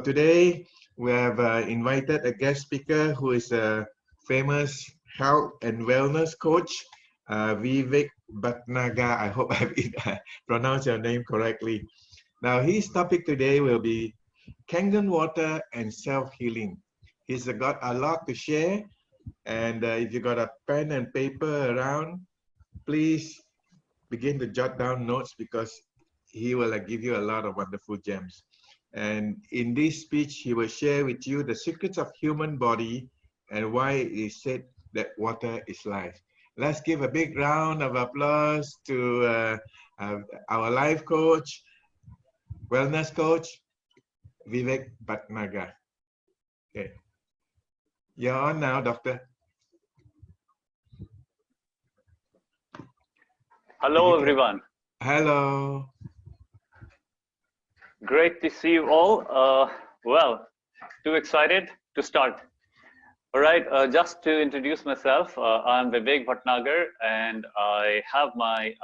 Today we have invited a guest speaker who is a famous health and wellness coach, Vivek Bhatnagar. I hope I've pronounced your name correctly. Now his topic today will be Kangen water and self-healing. He's got a lot to share, and if you got a pen and paper around, please begin to jot down notes because he will give you a lot of wonderful gems. And in this speech, he will share with you the secrets of human body and why it is said that water is life. Let's give a big round of applause to our life coach, wellness coach, Vivek Bhatnagar. Okay. You're on now, doctor. Hello, everyone. Hello. Great to see you all. Well, too excited to start. All right, just to introduce myself, I'm Vivek Bhatnagar, and I have my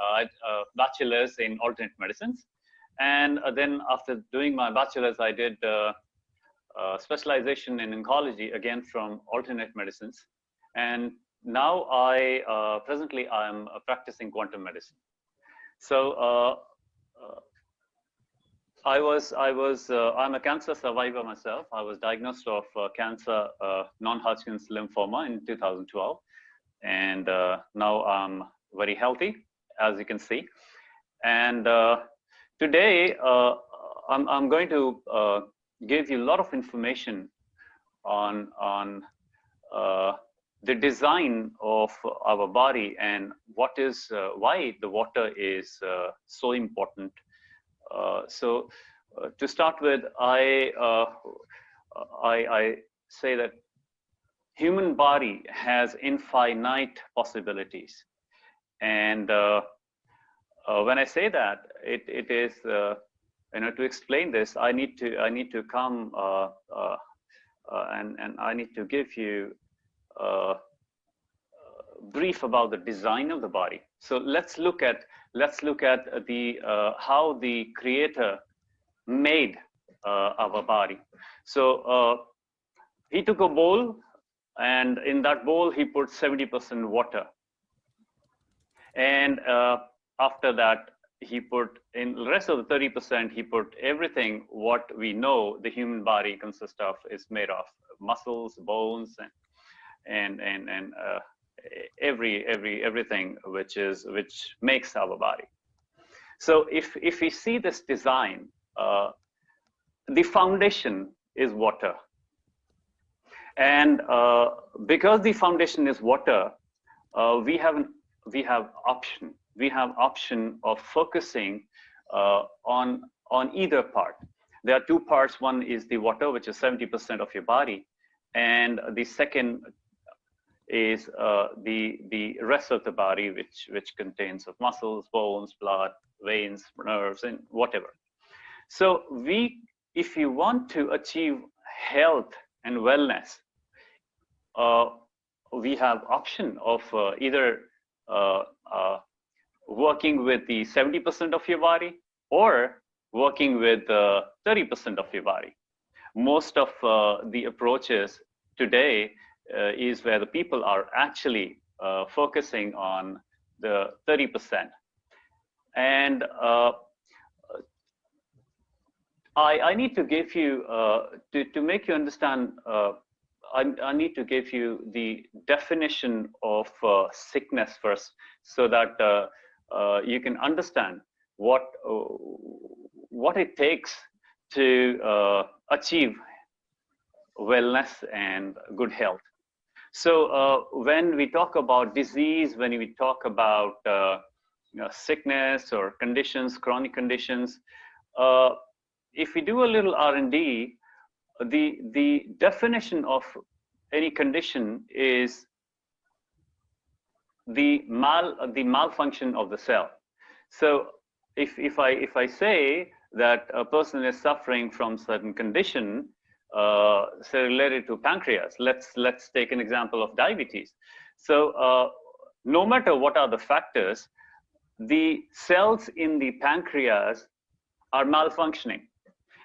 bachelor's in alternate medicines. And then after doing my bachelor's, I did specialization in oncology, again from alternate medicines. And now presently I'm practicing quantum medicine. So I'm a cancer survivor myself. I was diagnosed of cancer, non-Hodgkin's lymphoma in 2012. And now I'm very healthy, as you can see. And today, I'm going to give you a lot of information on the design of our body and why the water is so important. So to start with, I say that human body has infinite possibilities, and when I say that, it is to explain this, I need to come and I need to give you brief about the design of the body. So let's look at the how the creator made our body. So he took a bowl, and in that bowl he put 70% water, and after that he put in the rest of the 30%, he put everything what we know the human body consists of, is made of: muscles, bones, and everything which makes our body. So if we see this design, the foundation is water, and because the foundation is water, we have option of focusing on either part. There are two parts. One is the water, which is 70% of your body, and the second is the rest of the body, which contains of muscles, bones, blood, veins, nerves, and whatever. So if you want to achieve health and wellness, we have option of either working with the 70% of your body or working with 30% of your body. Most of the approaches today is where the people are actually focusing on the 30%. And I need to give you, to make you understand, I need to give you the definition of sickness first, so that you can understand what it takes to achieve wellness and good health. So when we talk about disease, when we talk about sickness or conditions, chronic conditions, if we do a little R&D, the definition of any condition is the malfunction of the cell. So if I say that a person is suffering from certain condition, say related to pancreas, let's take an example of diabetes. So no matter what are the factors, the cells in the pancreas are malfunctioning,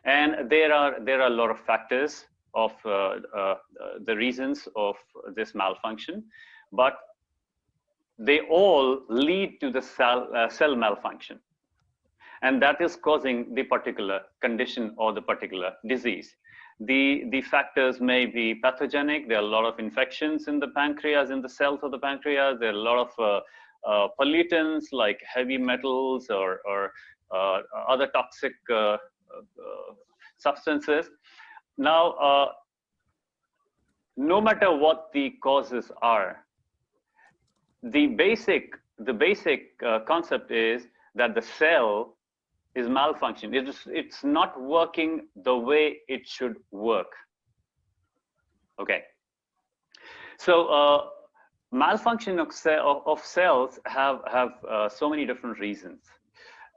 And there are a lot of factors of the reasons of this malfunction, but they all lead to the cell malfunction, and that is causing the particular condition or the particular disease. The factors may be pathogenic. There are a lot of infections in the pancreas, in the cells of the pancreas. There are a lot of pollutants like heavy metals or other toxic substances. Now, no matter what the causes are, the basic concept is that the cell is malfunction. It's not working the way it should work. Okay. So malfunction of cells have so many different reasons.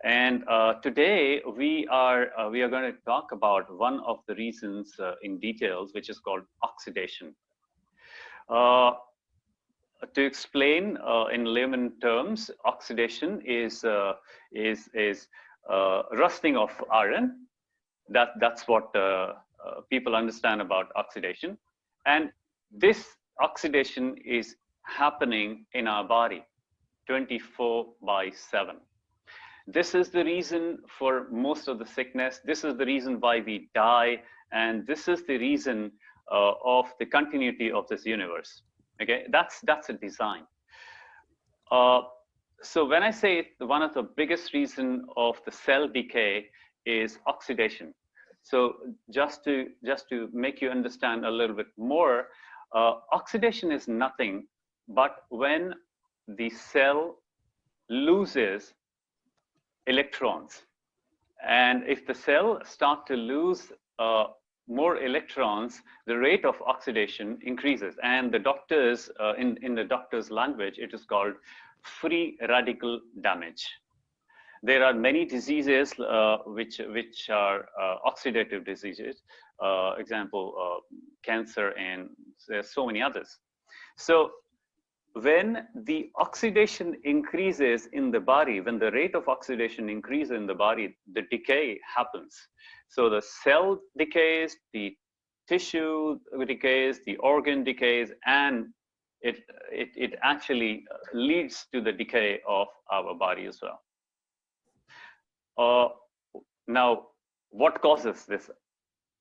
And today we are going to talk about one of the reasons in details, which is called oxidation. To explain in layman terms, oxidation is rusting of iron. That's what people understand about oxidation. And this oxidation is happening in our body 24/7. This is the reason for most of the sickness. This is the reason why we die. And this is the reason of the continuity of this universe. Okay, that's a design. So when I say one of the biggest reason of the cell decay is oxidation. So just to make you understand a little bit more, oxidation is nothing but when the cell loses electrons. And if the cell starts to lose more electrons, the rate of oxidation increases. And the doctors, in the doctor's language, it is called free radical damage. There are many diseases which are oxidative diseases, example, cancer, and there's so many others. So when the oxidation increases in the body, when the rate of oxidation increases in the body, the decay happens. So the cell decays, the tissue decays, the organ decays, and it actually leads to the decay of our body as well. Now, what causes this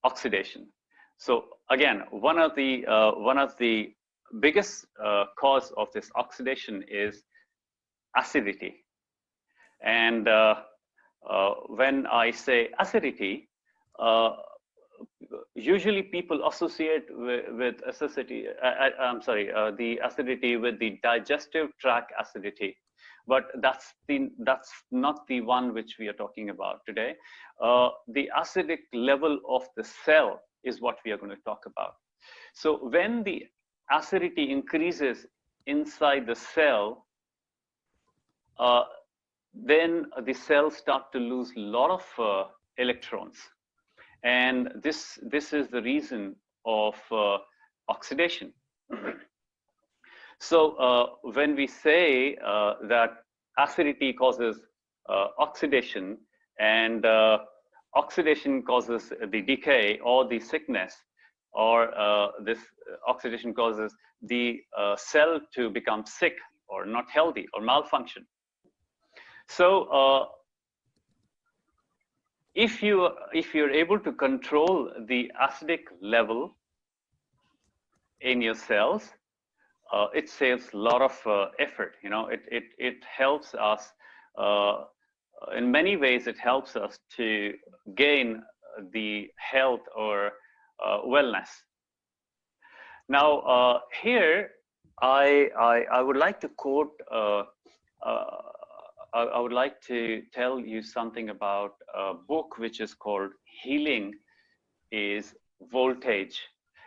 oxidation? So again, one of the biggest cause of this oxidation is acidity. And when I say acidity, usually people associate with acidity. The acidity with the digestive tract acidity, but that's not the one which we are talking about today. The acidic level of the cell is what we are going to talk about. So when the acidity increases inside the cell, then the cells start to lose a lot of electrons. And this is the reason of oxidation. So when we say that acidity causes oxidation, and oxidation causes the decay or the sickness, or this oxidation causes the cell to become sick or not healthy or malfunction. So if you're able to control the acidic level in your cells, it saves a lot of effort. You know, it helps us in many ways. It helps us to gain the health or wellness. Now here I would like to quote. I would like to tell you something about a book which is called "Healing is Voltage."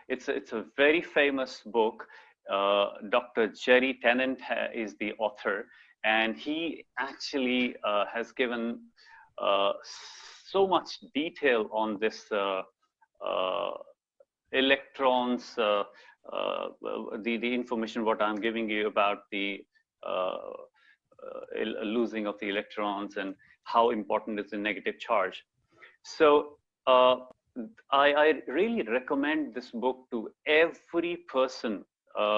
It's a very famous book. Dr. Jerry Tennant is the author, and he actually has given so much detail on this electrons, the information what I'm giving you about the losing of the electrons and how important is the negative charge. So uh, I really recommend this book to every person,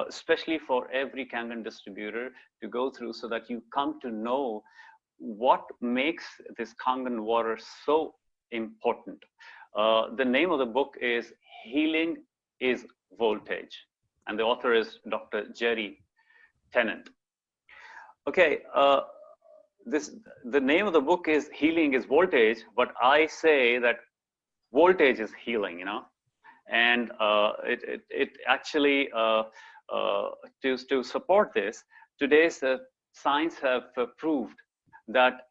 especially for every Kangen distributor to go through, so that you come to know what makes this Kangen water so important. The name of the book is Healing is Voltage, and the author is Dr. Jerry Tennant. Okay, the name of the book is Healing is Voltage, but I say that voltage is healing, you know, and it actually to support this, today's science have proved that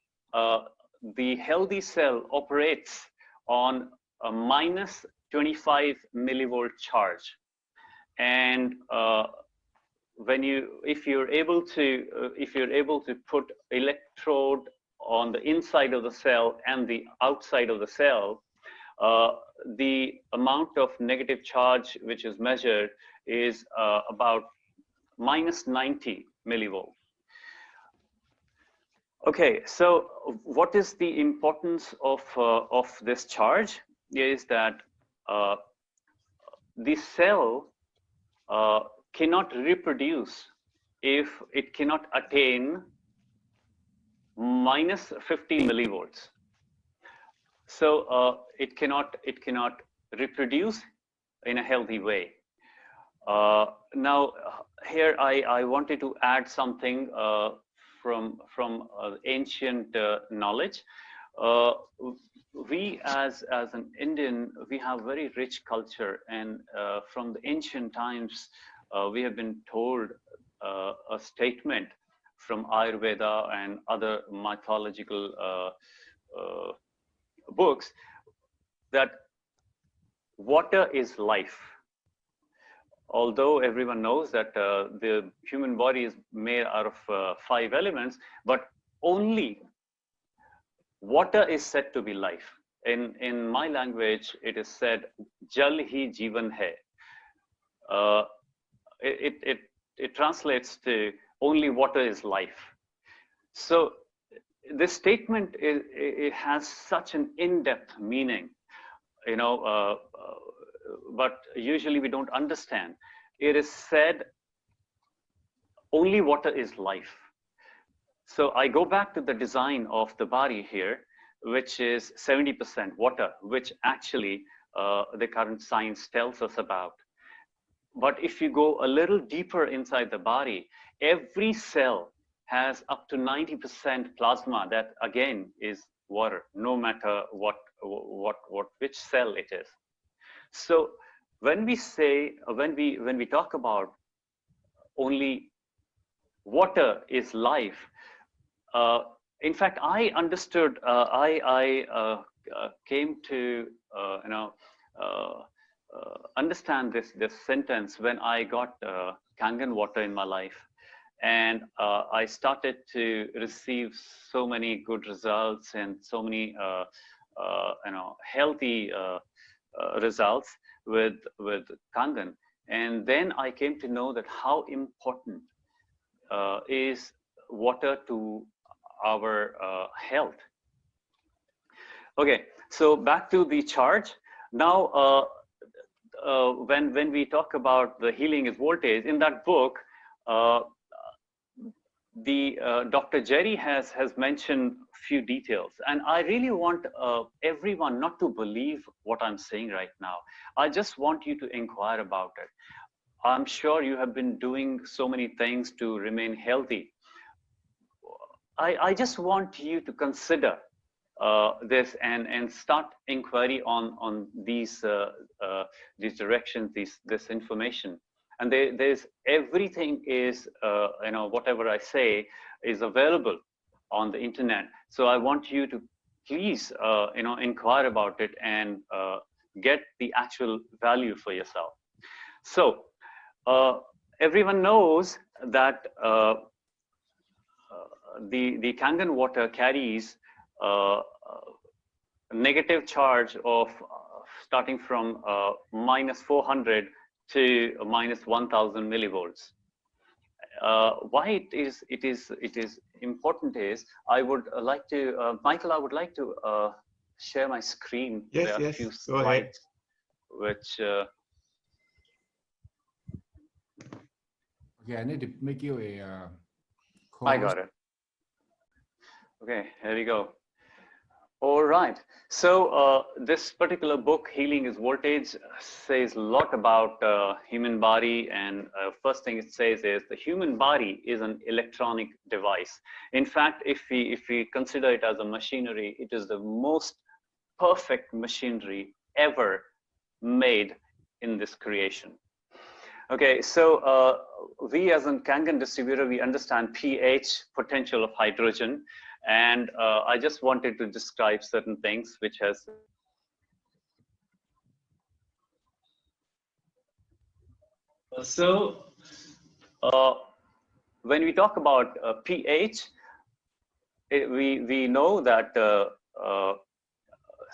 the healthy cell operates on a minus 25 millivolt charge, and if you're able to put electrode on the inside of the cell and the outside of the cell, the amount of negative charge which is measured is about minus 90 millivolt. Okay, so what is the importance of this charge? Is that the cell cannot reproduce if it cannot attain minus 50 millivolts. So it cannot reproduce in a healthy way. Now here I wanted to add something from ancient knowledge. We as an Indian, we have very rich culture, and from the ancient times we have been told a statement from Ayurveda and other mythological books that water is life. Although everyone knows that the human body is made out of 5 elements, but only water is said to be life. In my language, it is said, "Jal hi jeevan hai." It translates to only water is life. So this statement it has such an in-depth meaning, you know, but usually we don't understand. It is said only water is life. So I go back to the design of the body here, which is 70% water, which actually the current science tells us about. But if you go a little deeper inside the body, every cell has up to 90% plasma that again is water, no matter which cell it is. So when we say, when we talk about only water is life, in fact, I understood, I came to, understand this sentence when I got Kangen water in my life. And I started to receive so many good results and so many healthy results with Kangen. And then I came to know that how important is water to our health. Okay, so back to the charge. Now, when we talk about the healing is voltage, in that book, Dr. Jerry has mentioned few details, and I really want everyone not to believe what I'm saying right now. I just want you to inquire about it. I'm sure you have been doing so many things to remain healthy. I just want you to consider this and start inquiry on these directions, this information. And there's everything is, whatever I say is available on the internet. So I want you to please, inquire about it and get the actual value for yourself. So everyone knows that the Kangen water carries negative charge of starting from minus 400 to minus 1000 millivolts. Why it is important is, I would like to, Michael, I would like to share my screen. Yes, There are a yes. few Go ahead. slides which. Okay, I need to make you a I co-host. got it. Okay, here we go. All right. So this particular book, Healing is Voltage, says a lot about human body. And first thing it says is the human body is an electronic device. In fact, if we consider it as a machinery, it is the most perfect machinery ever made in this creation. Okay, so we as a Kangen distributor, we understand pH, potential of hydrogen. And I just wanted to describe certain things which has. So when we talk about pH, we know that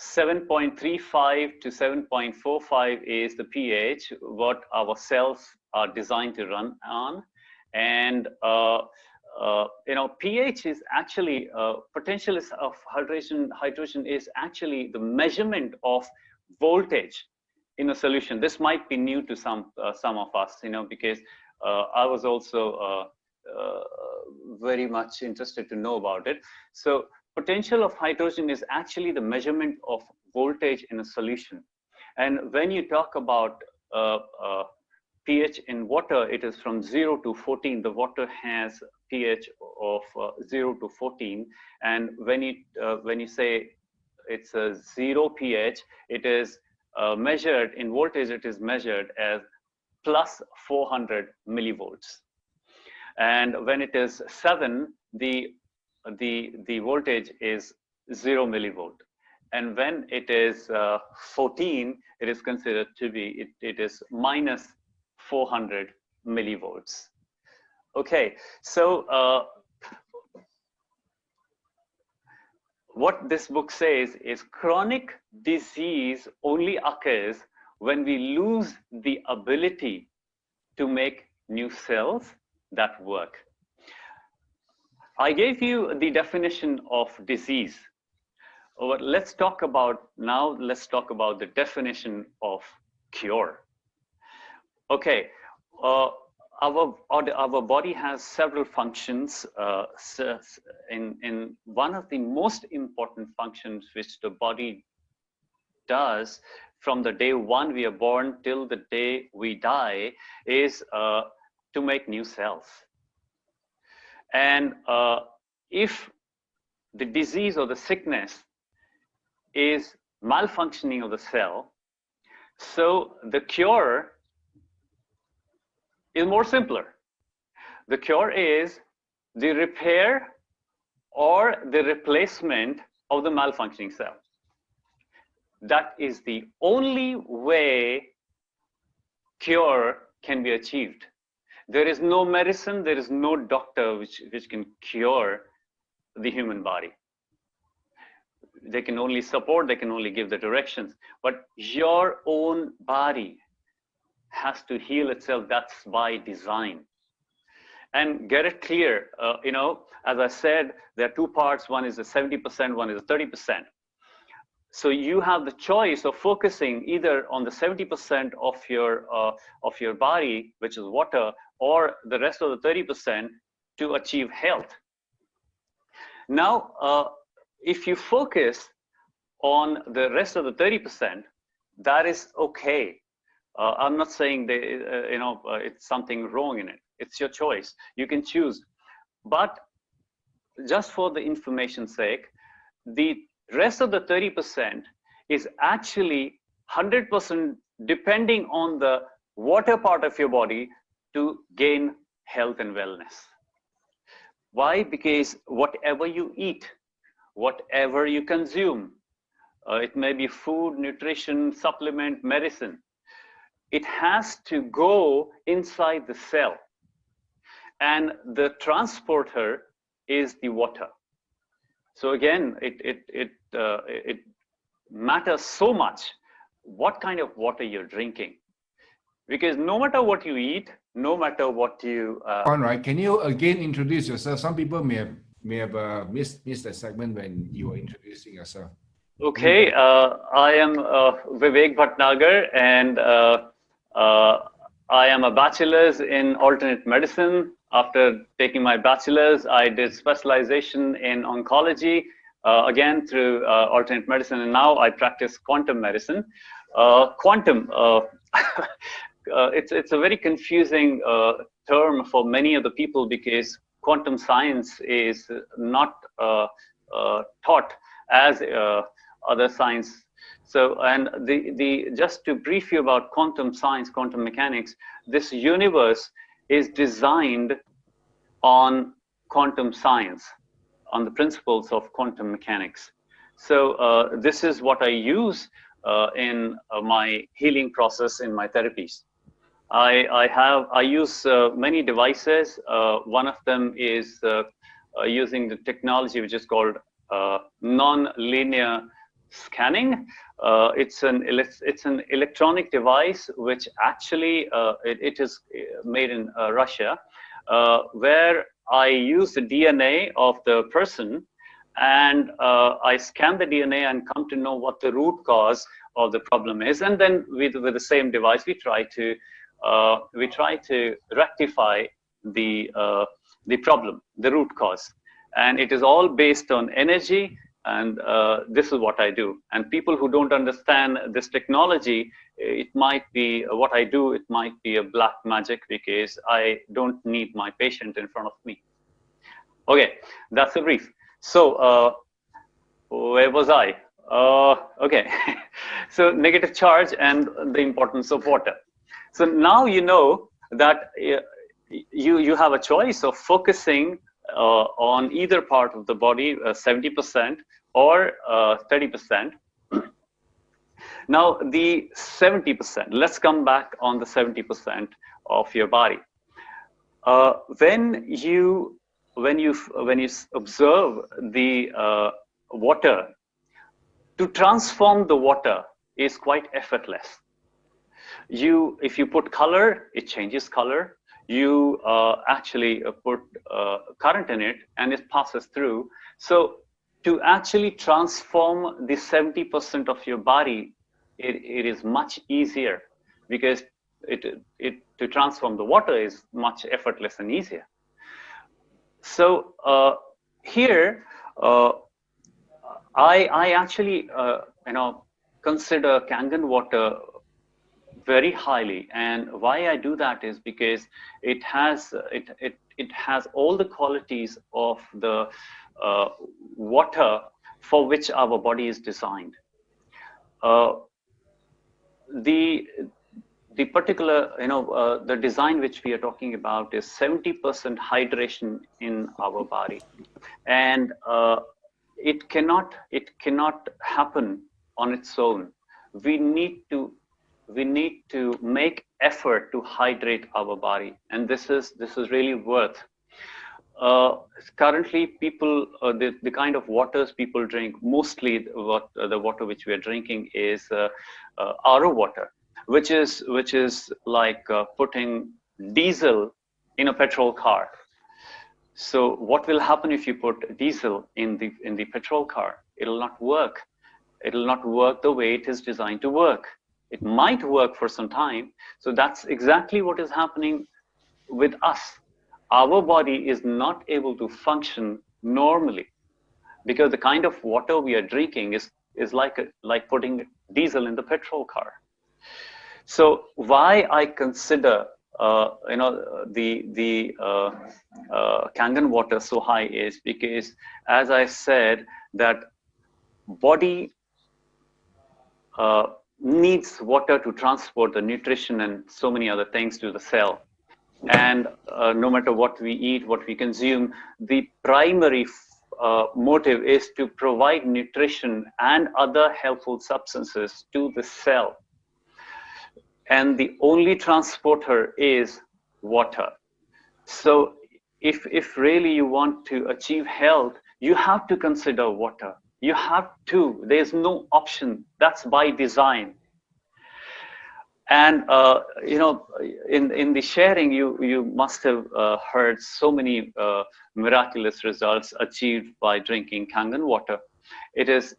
7.35 to 7.45 is the pH what our cells are designed to run on. And pH is actually potential of hydrogen is actually the measurement of voltage in a solution. This might be new to some of us, because I was also very much interested to know about it. So potential of hydrogen is actually the measurement of voltage in a solution. And when you talk about pH in water, it is from 0 to 14. The water has pH of 0 to 14. And when you say it's a 0 pH, it is measured in voltage, it is measured as plus 400 millivolts. And when it is 7, the voltage is 0 millivolt. And when it is 14, it is considered to be, it is minus 400 millivolts. Okay, so what this book says is chronic disease only occurs when we lose the ability to make new cells that work. I gave you the definition of disease. Let's talk about the definition of cure. Okay, our body has several functions. In one of the most important functions which the body does from the day one we are born till the day we die is to make new cells. And if the disease or the sickness is malfunctioning of the cell, so the cure is more simpler. The cure is the repair or the replacement of the malfunctioning cell. That is the only way cure can be achieved. There is no medicine, there is no doctor which can cure the human body. They can only support, they can only give the directions, but your own body has to heal itself. That's by design. And get it clear, as I said, there are two parts. One is the 70%, one is the 30%. So you have the choice of focusing either on the 70% of your body, which is water, or the rest of the 30% to achieve health. Now, if you focus on the rest of the 30%, that is okay. I'm not saying that it's something wrong in it. It's your choice. You can choose. But just for the information's sake, the rest of the 30% is actually 100% depending on the water part of your body to gain health and wellness. Why? Because whatever you eat, whatever you consume, it may be food, nutrition, supplement, medicine, it has to go inside the cell. And the transporter is the water. So again, it matters so much what kind of water you're drinking. Because no matter what you eat, no matter what you... All right, can you again introduce yourself? Some people may have missed the segment when you were introducing yourself. Okay, I am Vivek Bhatnagar, and I am a bachelor's in alternate medicine. After taking my bachelor's, I did specialization in oncology, again through alternate medicine, and now I practice quantum medicine. Quantum, it's a very confusing term for many of the people because quantum science is not taught as other science. So, and the just to brief you about quantum science, quantum mechanics, this universe is designed on quantum science, on the principles of quantum mechanics. So this is what I use in my healing process in my therapies. I use many devices. One of them is using the technology which is called non-linear scanning. It's an electronic device which actually it is made in Russia, where I use the DNA of the person, and I scan the DNA and come to know what the root cause of the problem is, and then with the same device we try to rectify the problem, the root cause, and it is all based on energy. And this is what I do. And people who don't understand this technology, it might be what I do. It might be a black magic because I don't need my patient in front of me. Okay, that's a brief. So where was I? Okay, so negative charge and the importance of water. So now you know that you have a choice of focusing on either part of the body, 70% or 30%. Now the 70%, let's come back on the 70% of your body. When you observe the water, to transform the water is quite effortless. If you put color, it changes color. You actually put current in it and it passes through. So to actually transform the 70% of your body, it is much easier because to transform the water is much effortless and easier. So here, I actually consider Kangen water very highly, and why I do that is because it has all the qualities of the water for which our body is designed. The particular the design which we are talking about is 70% hydration in our body, and it cannot happen on its own. We need to make effort to hydrate our body, and this is really worth. Currently, people the kind of waters people drink, mostly the water which we are drinking is RO water, which is like putting diesel in a petrol car. So what will happen if you put diesel in the petrol car? It'll not work. It'll not work the way it is designed to work. It might work for some time. So that's exactly what is happening with us. Our body is not able to function normally because the kind of water we are drinking is like putting diesel in the petrol car. So why I consider the Kangen water so high is because, as I said, that body needs water to transport the nutrition and so many other things to the cell. And no matter what we eat, what we consume, the primary motive is to provide nutrition and other helpful substances to the cell. And the only transporter is water. So if really you want to achieve health, you have to consider water. You have to. There's no option. That's by design. And in the sharing, you must have heard so many miraculous results achieved by drinking Kangen water. It is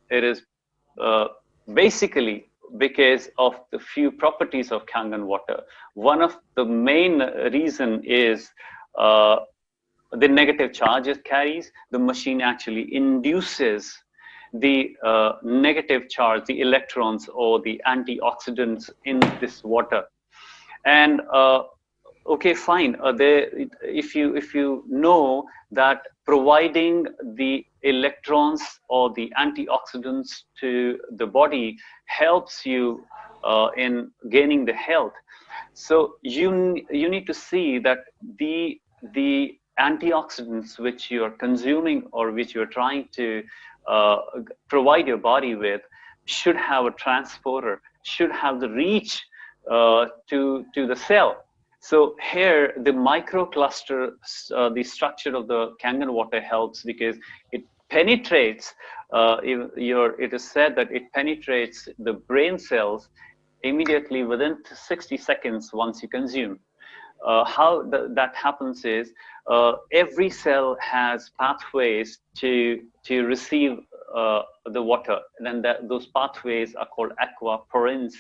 basically because of the few properties of Kangen water. One of the main reason is the negative charge it carries. The machine actually induces the negative charge, the electrons or the antioxidants in this water. And okay, fine. If you know that providing the electrons or the antioxidants to the body helps you in gaining the health, so you need to see that the antioxidants which you are consuming or which you are trying to provide your body with should have a transporter, should have the reach to the cell. So here the microcluster, the structure of the Kangen water helps because it penetrates. It is said that it penetrates the brain cells immediately within 60 seconds once you consume. How that happens is every cell has pathways to receive the water, and then those pathways are called aquaporins.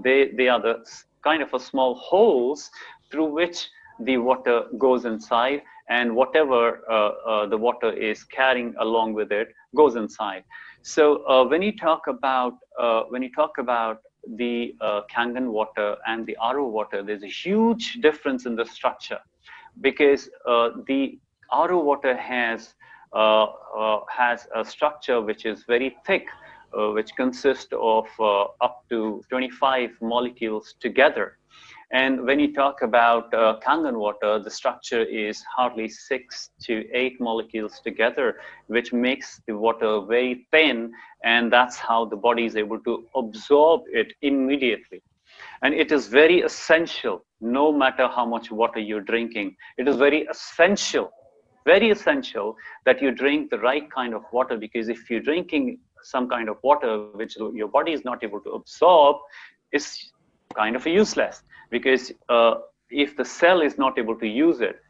They are the kind of a small holes through which the water goes inside, and whatever the water is carrying along with it goes inside. So when you talk about the Kangen water and the RO water, there's a huge difference in the structure, because the RO water has a structure which is very thick, which consists of up to 25 molecules together. And when you talk about Kangen water, the structure is hardly 6 to 8 molecules together, which makes the water very thin, and that's how the body is able to absorb it immediately. And it is very essential, no matter how much water you're drinking, it is very essential that you drink the right kind of water, because if you're drinking some kind of water which your body is not able to absorb, it's kind of useless, because if the cell is not able to use it,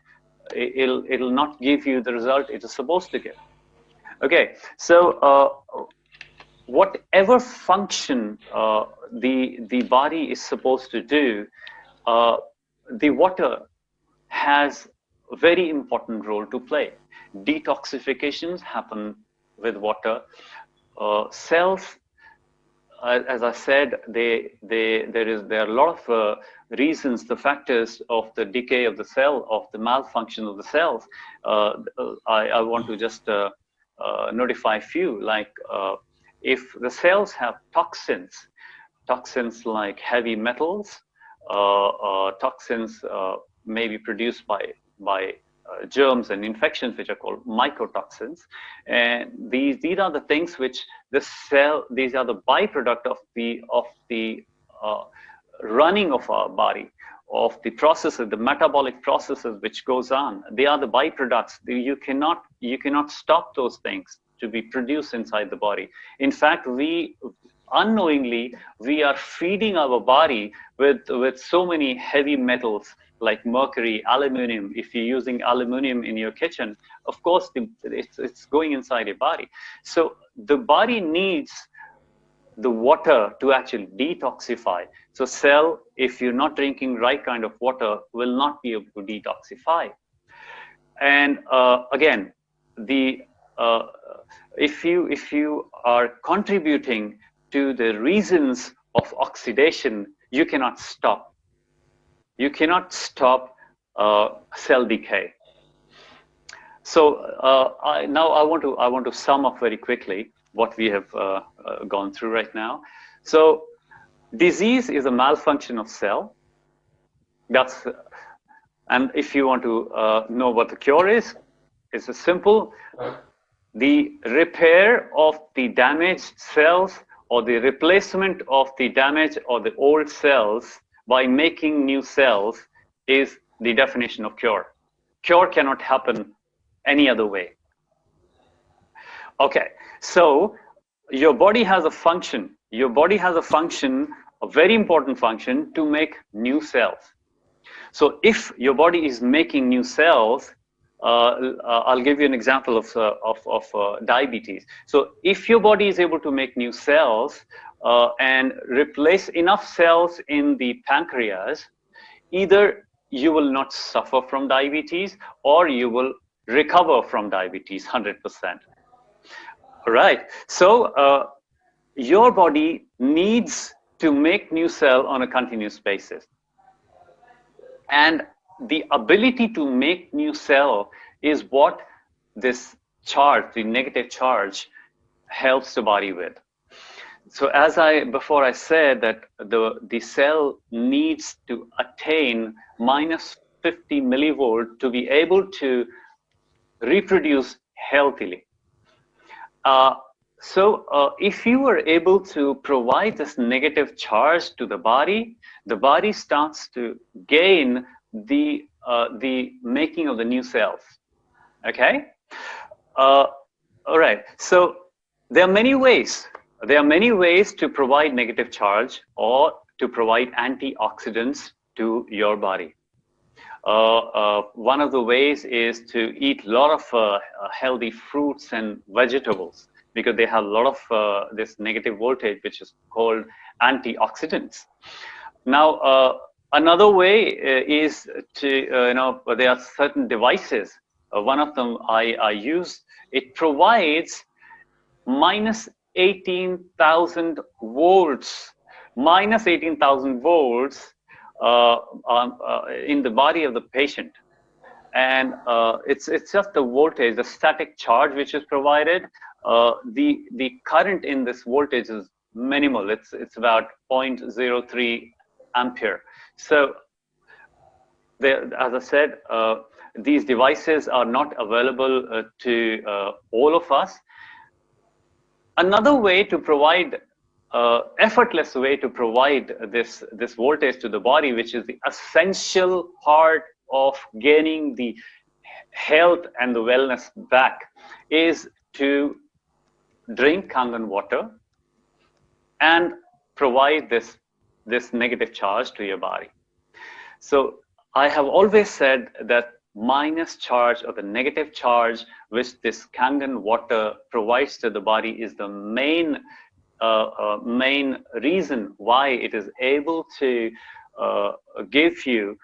it'll not give you the result it is supposed to give. Okay, so whatever function the body is supposed to do, the water has a very important role to play. Detoxifications happen with water. Cells, as I said, there are a lot of reasons, the factors of the decay of the cell, of the malfunction of the cells. I want to just notify a few, like if the cells have toxins like heavy metals, toxins may be produced by germs and infections, which are called mycotoxins, and these are the things which these are the byproduct of the running of our body, of the processes, the metabolic processes which goes on. They are the byproducts. You cannot stop those things to be produced inside the body. In fact, unknowingly we are feeding our body with so many heavy metals like mercury, aluminum. If you're using aluminum in your kitchen, of course it's going inside your body. So the body needs the water to actually detoxify. So cell, if you're not drinking right kind of water, will not be able to detoxify. And again, if you are contributing to the reasons of oxidation, you cannot stop. You cannot stop cell decay. So now I want to sum up very quickly what we have gone through right now. So disease is a malfunction of cell. And if you want to know what the cure is, it's a simple: the repair of the damaged cells, or the replacement of the damaged or the old cells by making new cells, is the definition of cure. Cure cannot happen any other way. Okay, so your body has a function. Your body has a function, a very important function, to make new cells. So if your body is making new cells, I'll give you an example of diabetes. So if your body is able to make new cells and replace enough cells in the pancreas, either you will not suffer from diabetes or you will recover from diabetes 100%. All right. So your body needs to make new cell on a continuous basis. And the ability to make new cell is what this charge, the negative charge, helps the body with. So as before I said that the cell needs to attain minus 50 millivolt to be able to reproduce healthily. So if you were able to provide this negative charge to the body starts to gain the making of the new cells. Okay. All right. So there are many ways. There are many ways to provide negative charge or to provide antioxidants to your body. One of the ways is to eat a lot of healthy fruits and vegetables, because they have a lot of this negative voltage, which is called antioxidants. Now, another way is to, there are certain devices. One of them I use, it provides minus 18,000 volts, minus 18,000 volts in the body of the patient. And it's just the voltage, the static charge which is provided. The current in this voltage is minimal. It's about 0.03 ampere. So as I said, these devices are not available to all of us. Another way to provide, effortless way to provide this voltage to the body, which is the essential part of gaining the health and the wellness back, is to drink Kangen water and provide this negative charge to your body. So I have always said that minus charge or the negative charge which this Kangen water provides to the body is the main reason why it is able to give you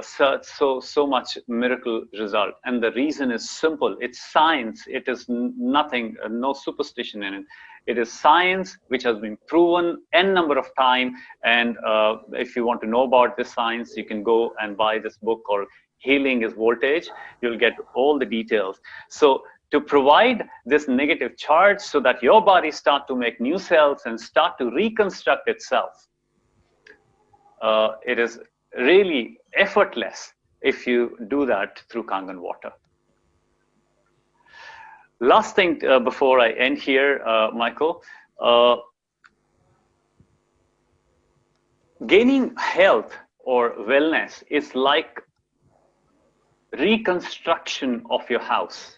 so much miracle result. And the reason is simple. It's science. It is nothing, no superstition in it. It is science which has been proven n number of times. And if you want to know about this science, you can go and buy this book called Healing is Voltage. You'll get all the details. So to provide this negative charge so that your body start to make new cells and start to reconstruct itself, it is really effortless if you do that through Kangen water. Last thing before I end here, Michael, gaining health or wellness is like reconstruction of your house.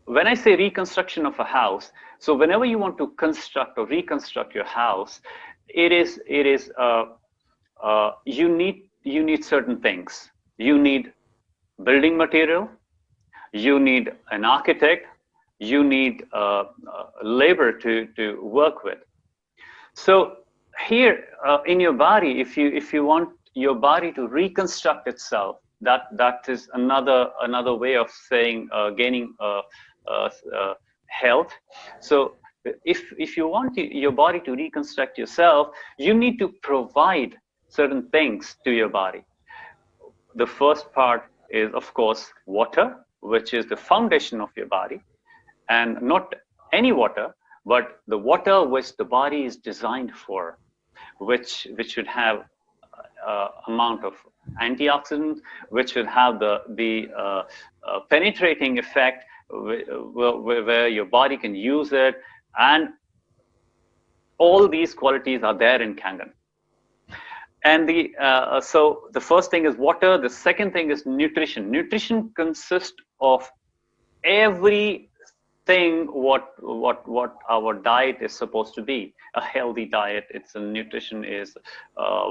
When I say reconstruction of a house, so whenever you want to construct or reconstruct your house, you need certain things. You need building material, you need an architect, you need labor to work with. So here in your body, if you want your body to reconstruct itself, that is another way of saying gaining health. So if you want your body to reconstruct yourself, you need to provide certain things to your body. The first part is, of course, water, which is the foundation of your body, and not any water, but the water which the body is designed for, which should have amount of antioxidants, which should have the penetrating effect where your body can use it, and all these qualities are there in Kangen. And so the first thing is water. The second thing is nutrition. Nutrition consists of every thing what our diet is supposed to be. A healthy diet, its nutrition is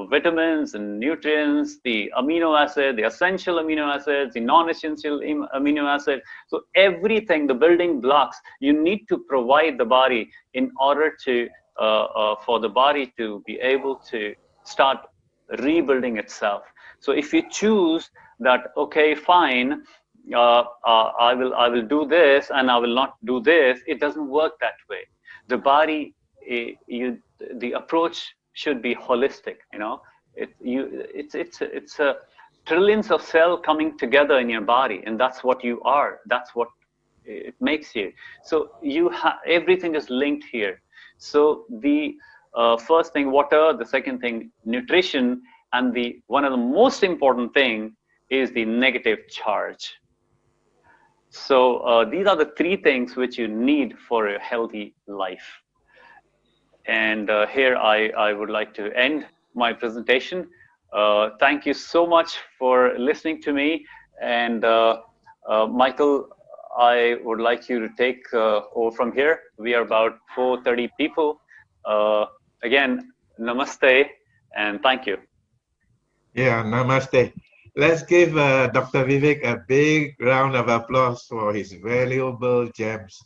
vitamins and nutrients, the amino acid, the essential amino acids, the non-essential amino acids. So everything, the building blocks, you need to provide the body in order to for the body to be able to start rebuilding itself. So if you choose that, okay, fine, I will do this and I will not do this, it doesn't work that way. The body, the approach should be holistic. You know, it's a trillions of cells coming together in your body, and that's what you are. That's what it makes you. So you have everything is linked here. So the first thing, water. The second thing, nutrition, and the one of the most important thing is the negative charge. So these are the three things which you need for a healthy life. And here I would like to end my presentation. Thank you so much for listening to me. And Michael, I would like you to take over from here. We are about 430 people. Again, namaste and thank you. Yeah, namaste. Let's give Dr. Vivek a big round of applause for his valuable gems.